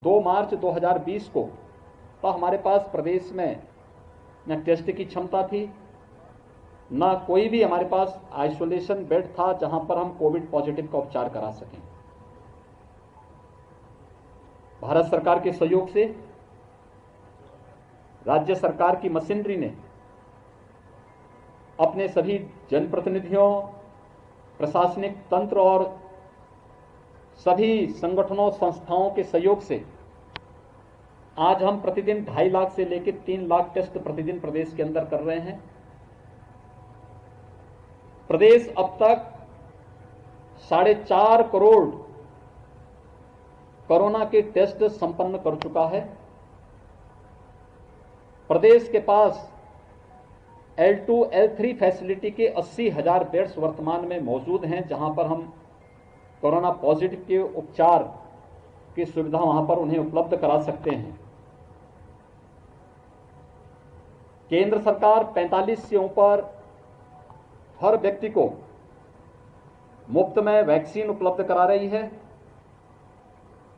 2 मार्च 2020 को तो हमारे पास प्रदेश में न टेस्ट की क्षमता थी, न कोई भी हमारे पास आइसोलेशन बेड था जहां पर हम कोविड पॉजिटिव का उपचार करा सकें। भारत सरकार के सहयोग से राज्य सरकार की मशीनरी ने अपने सभी जनप्रतिनिधियों, प्रशासनिक तंत्र और सभी संगठनों संस्थाओं के सहयोग से आज हम प्रतिदिन 2.5 लाख से लेकर 3 लाख टेस्ट प्रतिदिन प्रदेश के अंदर कर रहे हैं। प्रदेश अब तक 4.5 करोड़ कोरोना के टेस्ट संपन्न कर चुका है। प्रदेश के पास L2, L3 फैसिलिटी के 80,000 बेड्स वर्तमान में मौजूद हैं, जहां पर हम कोरोना पॉजिटिव के उपचार की सुविधा वहां पर उन्हें उपलब्ध करा सकते हैं। केंद्र सरकार 45 से ऊपर हर व्यक्ति को मुफ्त में वैक्सीन उपलब्ध करा रही है।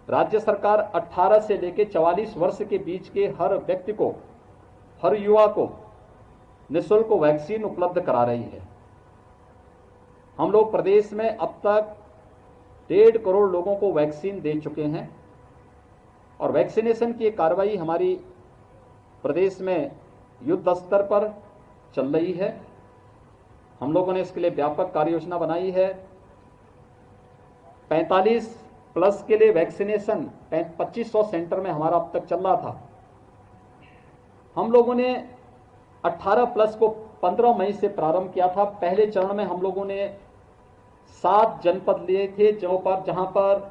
राज्य सरकार 18 से लेकर 44 वर्ष के बीच के हर व्यक्ति को, हर युवा को निःशुल्क वैक्सीन उपलब्ध करा रही है। हम लोग प्रदेश में अब तक 1.5 करोड़ लोगों को वैक्सीन दे चुके हैं और वैक्सीनेशन की कार्रवाई हमारी प्रदेश में युद्ध स्तर पर चल रही है। हम लोगों ने इसके लिए व्यापक कार्य योजना बनाई है। 45 प्लस के लिए वैक्सीनेशन 2500 सेंटर में हमारा अब तक चल रहा था। हम लोगों ने 18 प्लस को 15 मई से प्रारंभ किया था। पहले चरण में हम लोगों ने 7 जनपद लिए थे जहां पर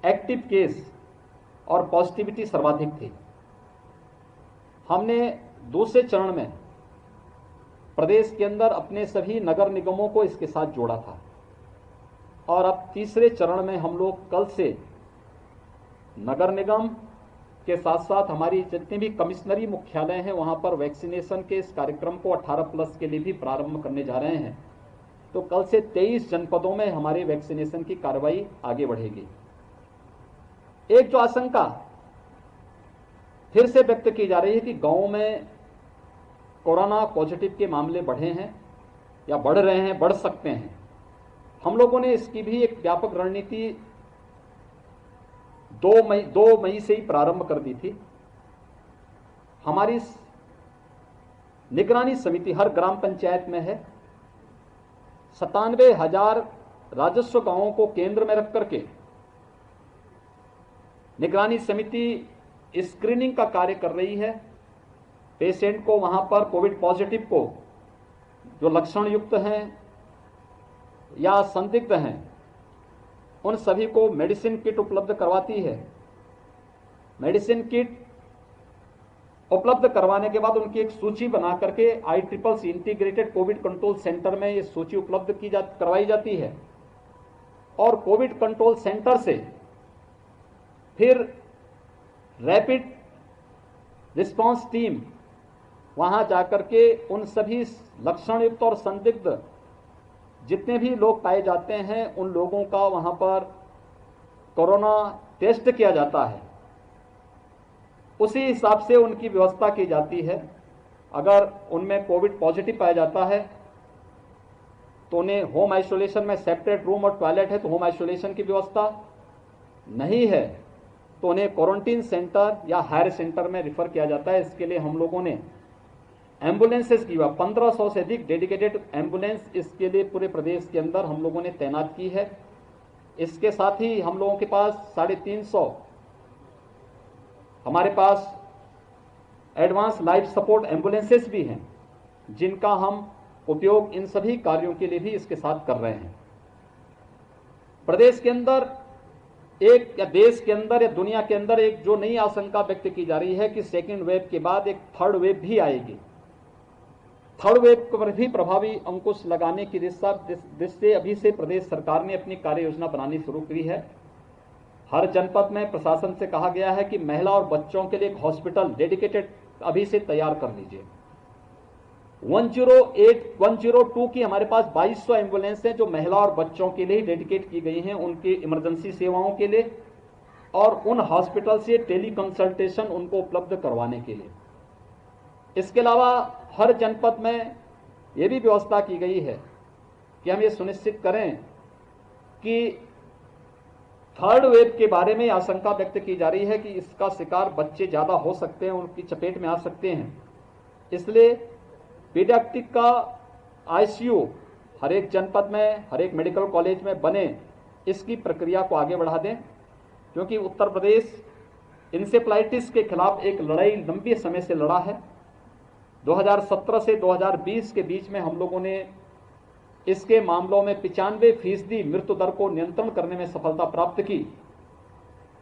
एक्टिव केस और पॉजिटिविटी सर्वाधिक थी। हमने दूसरे चरण में प्रदेश के अंदर अपने सभी नगर निगमों को इसके साथ जोड़ा था और अब तीसरे चरण में हम लोग कल से नगर निगम के साथ साथ हमारी जितने भी कमिश्नरी मुख्यालय हैं वहां पर वैक्सीनेशन के इस कार्यक्रम को 18 प्लस के लिए भी प्रारंभ करने जा रहे हैं। तो कल से 23 जनपदों में हमारी वैक्सीनेशन की कार्रवाई आगे बढ़ेगी। एक जो आशंका फिर से व्यक्त की जा रही है कि गांवों में कोरोना पॉजिटिव के मामले बढ़े हैं या बढ़ रहे हैं, बढ़ सकते हैं। हम लोगों ने इसकी भी एक व्यापक रणनीति 2 मई से ही प्रारंभ कर दी थी। हमारी निगरानी समिति हर ग्राम पंचायत में है। 97,000 राजस्व गांवों को केंद्र में रख करके निगरानी समिति स्क्रीनिंग का कार्य कर रही है। पेशेंट को वहां पर कोविड पॉजिटिव को जो लक्षण युक्त हैं या संदिग्ध हैं उन सभी को मेडिसिन किट उपलब्ध करवाती है। मेडिसिन किट उपलब्ध करवाने के बाद उनकी एक सूची बना करके ICCC integrated Covid control centre में ये सूची उपलब्ध करवाई जाती है और कोविड कंट्रोल सेंटर से फिर रैपिड रिस्पांस टीम वहां जाकर के उन सभी लक्षण युक्त और संदिग्ध जितने भी लोग पाए जाते हैं उन लोगों का वहां पर कोरोना टेस्ट किया जाता है। उसी हिसाब से उनकी व्यवस्था की जाती है। अगर उनमें कोविड पॉजिटिव पाया जाता है तो उन्हें होम आइसोलेशन में सेपरेट रूम और टॉयलेट है तो होम आइसोलेशन की व्यवस्था, नहीं है तो उन्हें क्वारंटीन सेंटर या हायर सेंटर में रिफर किया जाता है। इसके लिए हम लोगों ने एम्बुलेंसेस की 1500 से अधिक डेडिकेटेड एम्बुलेंस इसके लिए पूरे प्रदेश के अंदर हम लोगों ने तैनात की है। इसके साथ ही हम लोगों के पास 350 हमारे पास एडवांस लाइफ सपोर्ट एम्बुलेंसेस भी हैं जिनका हम उपयोग इन सभी कार्यों के लिए भी इसके साथ कर रहे हैं। प्रदेश के अंदर एक या देश के अंदर या दुनिया के अंदर एक जो नई आशंका व्यक्त की जा रही है कि सेकेंड वेव के बाद एक थर्ड वेव भी आएगी। थर्ड वेव पर भी प्रभावी अंकुश लगाने की दृष्टि अभी से प्रदेश सरकार ने अपनी कार्य योजना बनानी शुरू की है। हर जनपद में प्रशासन से कहा गया है कि महिला और बच्चों के लिए एक हॉस्पिटल डेडिकेटेड अभी से तैयार कर लीजिए। 108, 102 की हमारे पास 2200 एम्बुलेंस हैं जो महिला और बच्चों के लिए डेडिकेट की गई हैं उनकी इमरजेंसी सेवाओं के लिए। और उन हॉस्पिटल से टेली कंसल्टेशन उनको उपलब्ध करवाने के लिए। इसके अलावा हर जनपद में ये भी व्यवस्था की गई है कि हम ये सुनिश्चित करें कि थर्ड वेव के बारे में आशंका व्यक्त की जा रही है कि इसका शिकार बच्चे ज़्यादा हो सकते हैं, उनकी चपेट में आ सकते हैं। इसलिए पीडियाट्रिक का आईसीयू हर एक जनपद में, हर एक मेडिकल कॉलेज में बने, इसकी प्रक्रिया को आगे बढ़ा दें, क्योंकि उत्तर प्रदेश इंसेफ्लाइटिस के खिलाफ एक लड़ाई लंबे समय से लड़ा है। 2017 से 2020 के बीच में हम लोगों ने इसके मामलों में 95% मृत्यु दर को नियंत्रण करने में सफलता प्राप्त की।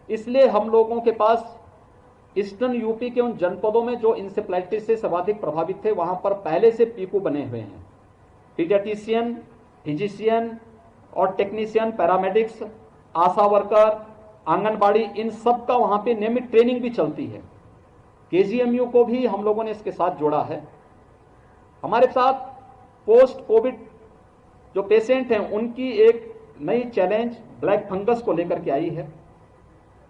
इसलिए हम लोगों के पास ईस्टर्न यूपी के उन जनपदों में जो इंसेफ्लाइटिस से सर्वाधिक प्रभावित थे, वहां पर पहले से पीकू बने हुए हैं। पीडियाट्रिशियन, फिजिशियन और टेक्नीशियन, पैरामेडिक्स, आशा वर्कर, आंगनबाड़ी, इन सब का वहां पे नियमित ट्रेनिंग भी चलती है। केजीएमयू को भी हम लोगों ने इसके साथ जोड़ा है। हमारे साथ पोस्ट कोविड जो पेशेंट हैं, उनकी एक नई चैलेंज ब्लैक फंगस को लेकर के आई है।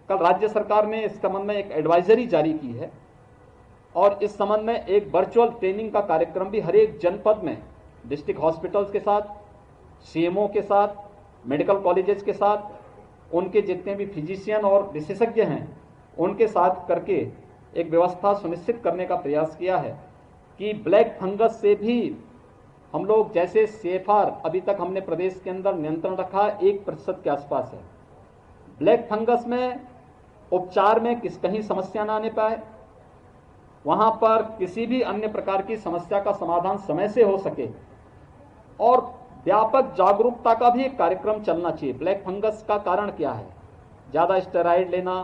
कल राज्य सरकार ने इस संबंध में एक एडवाइजरी जारी की है और इस संबंध में एक वर्चुअल ट्रेनिंग का कार्यक्रम भी हर एक जनपद में डिस्ट्रिक्ट हॉस्पिटल्स के साथ, सीएमओ के साथ, मेडिकल कॉलेजेस के साथ, उनके जितने भी फिजिशियन और विशेषज्ञ हैं उनके साथ करके एक व्यवस्था सुनिश्चित करने का प्रयास किया है कि ब्लैक फंगस से भी हम लोग, जैसे CFR अभी तक हमने प्रदेश के अंदर नियंत्रण रखा 1% के आसपास है, ब्लैक फंगस में उपचार में कहीं समस्या ना आने पाए, वहां पर किसी भी अन्य प्रकार की समस्या का समाधान समय से हो सके और व्यापक जागरूकता का भी एक कार्यक्रम चलना चाहिए। ब्लैक फंगस का कारण क्या है? ज़्यादा स्टेरॉइड लेना,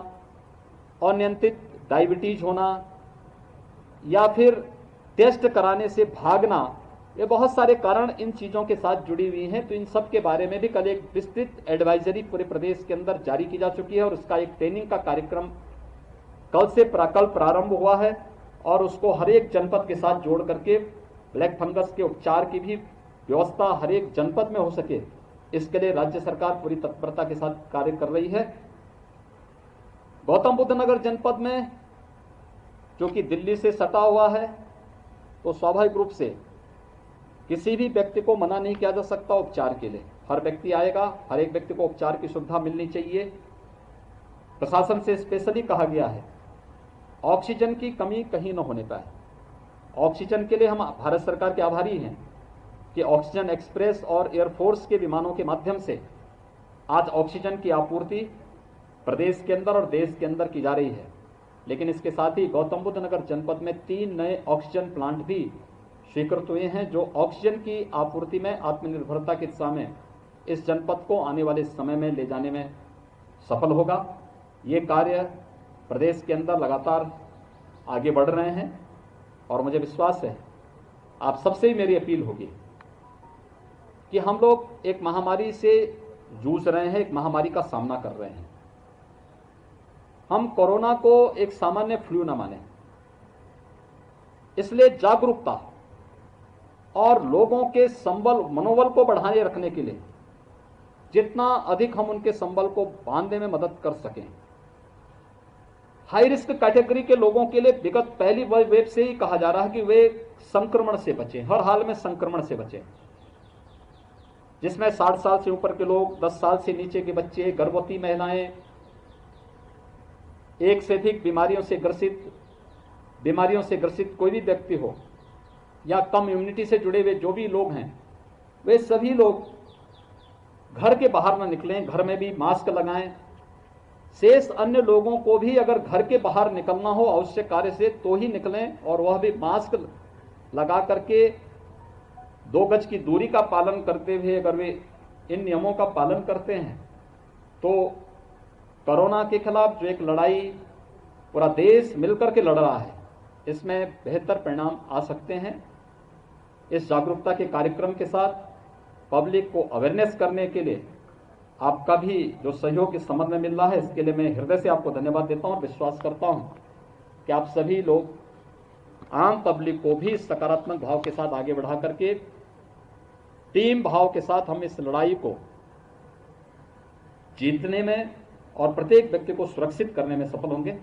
अनियंत्रित डायबिटीज होना या फिर टेस्ट कराने से भागना, ये बहुत सारे कारण इन चीज़ों के साथ जुड़ी हुई हैं। तो इन सब के बारे में भी कल एक विस्तृत एडवाइजरी पूरे प्रदेश के अंदर जारी की जा चुकी है और उसका एक ट्रेनिंग का कार्यक्रम कल प्रारंभ हुआ है और उसको हर एक जनपद के साथ जोड़ करके ब्लैक फंगस के उपचार की भी व्यवस्था हर एक जनपद में हो सके, इसके लिए राज्य सरकार पूरी तत्परता के साथ कार्य कर रही है। गौतम बुद्ध नगर जनपद में, जो कि दिल्ली से सटा हुआ है, तो स्वाभाविक रूप से किसी भी व्यक्ति को मना नहीं किया जा सकता उपचार के लिए। हर व्यक्ति आएगा, हर एक व्यक्ति को उपचार की सुविधा मिलनी चाहिए। प्रशासन से स्पेशली कहा गया है ऑक्सीजन की कमी कहीं न होने पाए। ऑक्सीजन के लिए हम भारत सरकार के आभारी हैं कि ऑक्सीजन एक्सप्रेस और एयरफोर्स के विमानों के माध्यम से आज ऑक्सीजन की आपूर्ति प्रदेश के अंदर और देश के अंदर की जा रही है। लेकिन इसके साथ ही गौतम बुद्ध नगर जनपद में 3 नए ऑक्सीजन प्लांट भी स्वीकृत हुए हैं, जो ऑक्सीजन की आपूर्ति में आत्मनिर्भरता की दिशा में इस जनपद को आने वाले समय में ले जाने में सफल होगा। ये कार्य प्रदेश के अंदर लगातार आगे बढ़ रहे हैं और मुझे विश्वास है आप सबसे ही मेरी अपील होगी कि हम लोग एक महामारी से जूझ रहे हैं, एक महामारी का सामना कर रहे हैं। हम कोरोना को एक सामान्य फ्लू न माने, इसलिए जागरूकता और लोगों के मनोबल को बढ़ाए रखने के लिए जितना अधिक हम उनके संबल को बांधने में मदद कर सकें। हाई रिस्क कैटेगरी के लोगों के लिए विगत पहली वेव से ही कहा जा रहा है कि वे संक्रमण से बचें, हर हाल में संक्रमण से बचें, जिसमें 60 साल से ऊपर के लोग, 10 साल से नीचे के बच्चे, गर्भवती महिलाएं, एक से अधिक बीमारियों से ग्रसित कोई भी व्यक्ति हो या कम इम्यूनिटी से जुड़े हुए जो भी लोग हैं, वे सभी लोग घर के बाहर न निकलें, घर में भी मास्क लगाएं। शेष अन्य लोगों को भी अगर घर के बाहर निकलना हो आवश्यक कार्य से तो ही निकलें और वह भी मास्क लगा करके 2 गज की दूरी का पालन करते हुए अगर वे इन नियमों का पालन करते हैं तो कोरोना के खिलाफ जो एक लड़ाई पूरा देश मिलकर के लड़ रहा है, इसमें बेहतर परिणाम आ सकते हैं। इस जागरूकता के कार्यक्रम के साथ पब्लिक को अवेयरनेस करने के लिए आपका भी जो सहयोग इस संबंध में मिल रहा है, इसके लिए मैं हृदय से आपको धन्यवाद देता हूं और विश्वास करता हूं कि आप सभी लोग आम पब्लिक को भी सकारात्मक भाव के साथ आगे बढ़ा करके टीम भाव के साथ हम इस लड़ाई को जीतने में और प्रत्येक व्यक्ति को सुरक्षित करने में सफल होंगे।